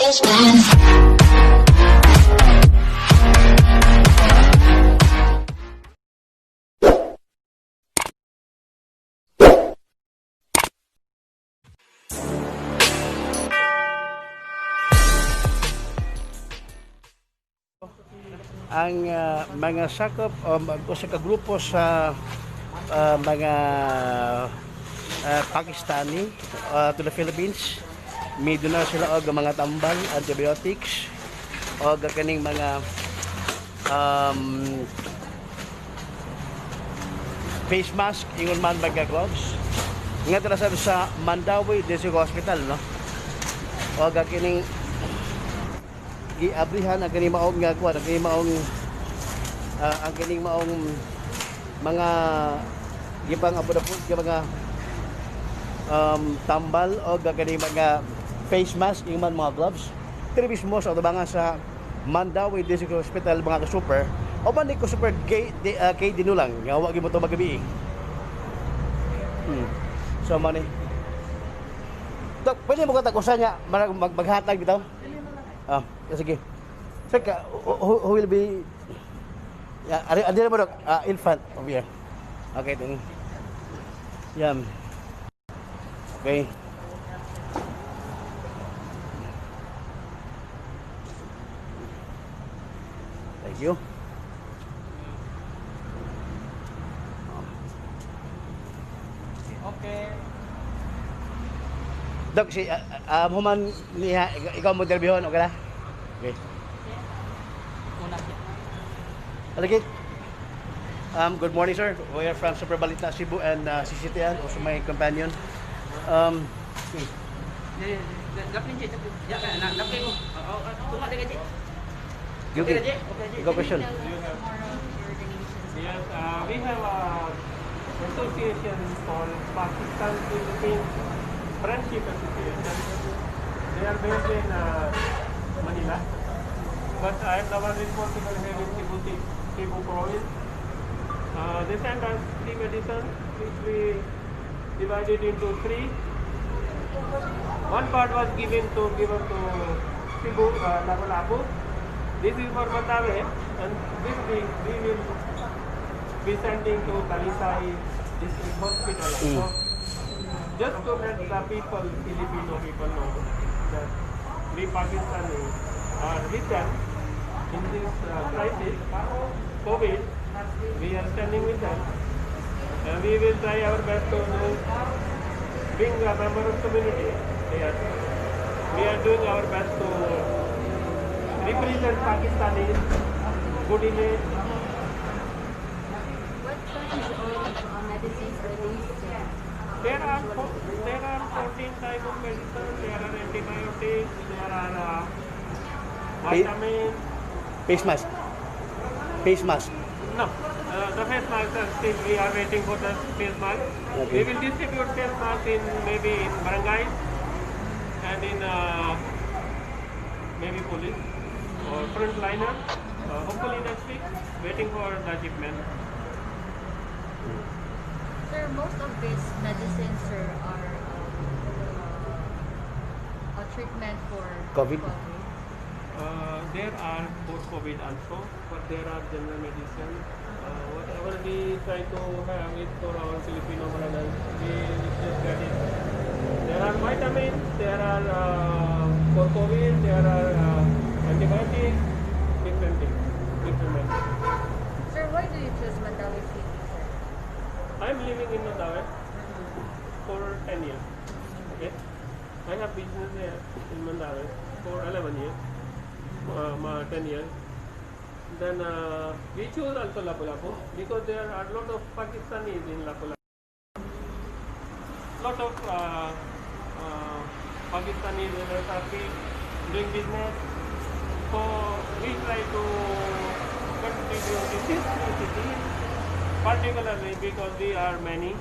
Ang mga sakop o sa kagrupo sa mga Pakistani to the Philippines, MIDONAR sila og mga tambal, antibiotics o kaning mga face mask, ingon man mga gloves nga tara sa Mandawi District Hospital, no? O kaning giabrihan ang kaning maong nga kuan, ang kaning maong mga gibang abot-abot mga tambal o kaning mga face mask, yung mga gloves. Pero mismo sa tabangan sa Mandawi District Hospital mga ka-super o man ko super kay dinulang nga wa gyud mo to magabi. So man ni Dok, pwede mo katakusan niya maghatag bitaw? Sige. Sir, who will be... Adi mo, Dok. Infant over here. Okay, ito. Yan. Okay. Thank you. Okay. Dok, si human niya, ikaw mo derbihon, okay na? Okay. Alagit. Good morning, sir. We are from Super Balita, Cebu, and CCTN, also my companion. Go question. Yes, we have a association called Pakistan Philippines Friendship Association. They are based in Manila, but I am the one responsible here in Cebu province. They sent us 3 medicines which we divided into 3. One part was given to Cebu, Lapu-Lapu. This is for Mandawi, and this week we will be sending to Talisic district hospital. So, just to let the people, Filipino people know that we Pakistanis are with them in this crisis, COVID. We are standing with them, and we will try our best to bring a member of community here. We are doing our best to represent Pakistanis good image. What kinds of medicines are these? There are 14 types of medicine. There are antibiotics. There are vitamins. Face mask. Face mask. No, the face mask are still we are waiting for the face mask. Okay. We will distribute face mask in maybe in barangays and in maybe police or frontliner. Hopefully next week. Waiting for the shipment. Sir, most of these medicines, sir, are a treatment for COVID? There are post-COVID also, but there are general medicine. Whatever we try to have it for our Filipino brothers, we just get it. There are vitamins, there are for COVID, there are antibiotics, different things, different medicines. Sir, why do you choose Mandawi City, sir? I'm living in Mandawi for 10 years. Okay, I have business here in Mandawi for 11 years. 10 years. Then we choose also Lapu-Lapu because there are a lot of Pakistanis in Lapu-Lapu. Lot of Pakistanis in Turkey doing business. So we try to contribute in this city, particularly because we are many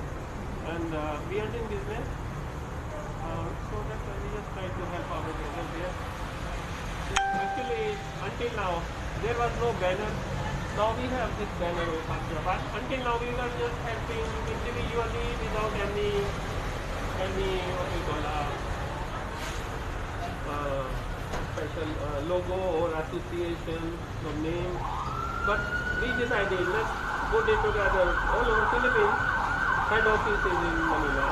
and we are doing business. So that's why we just try to help our brothers here. Actually, until now, there was no banner. Now we have this banner of Hyderabad. Until now, we were just helping individually without any what we call special logo or association or name. But we decided let's put it together all over Philippines. Head office is in Manila.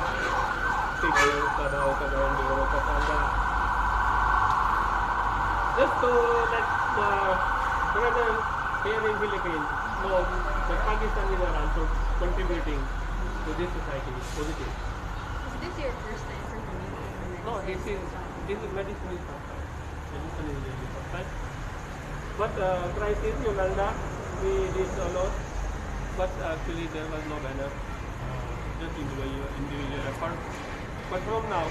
Cebu, Davao, Cagayan, Pampanga. Just to let the brothers here in Philippines know that Pakistanis are also contributing to this society positive. Is this your first time for doing No, this is medicine is first time. Medicine is really first time. But crisis Uganda, we did a lot, but actually there was no banner. Just individual effort. But from now,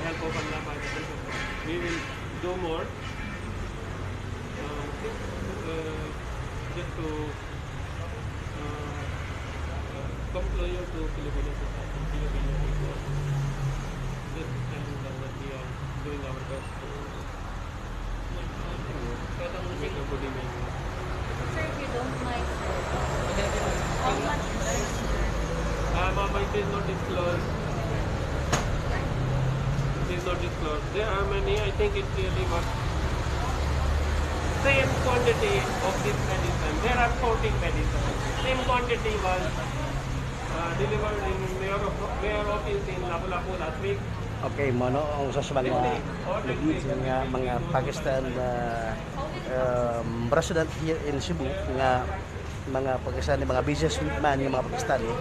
help of Allah by the grace of God, we will do more. Just to come closer to Filipino society, Filipino people. Just telling them that we are doing our best to make a good image. Sir, if you don't mind, how much is It is not disclosed. It is not disclosed. There are many. I think it really was same quantity of this medicine. There are 14 medicines. Same quantity was delivered in mayor office in Lapu-Lapu last week. Okay, mono ang sa mga leads mga Pakistan president here in Cebu nga mga Pakistani, mga businessman nga mga Pakistani.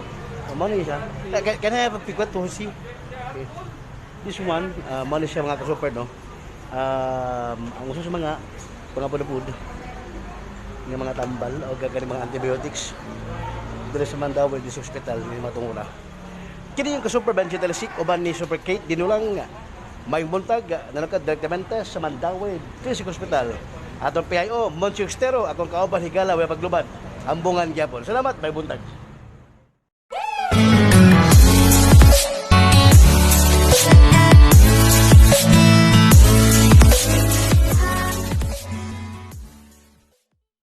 Mono siya. Can I have a picture to see? Okay. This one, mono siya mga ka-super, no? Ang uso sa mga pangapod-apod ng mga tambal o gagaling mga antibiotics dito sa Mandawi sa hospital ni matungura. Kini yung ka-super Benjie Talisic uban ni Super Kate Dinulang may buntag nalakad direktamente sa Mandawi sa hospital. Atong PIO Monsi Extero akong kauban higala way paglubad ambungan gyapon. Salamat may buntag.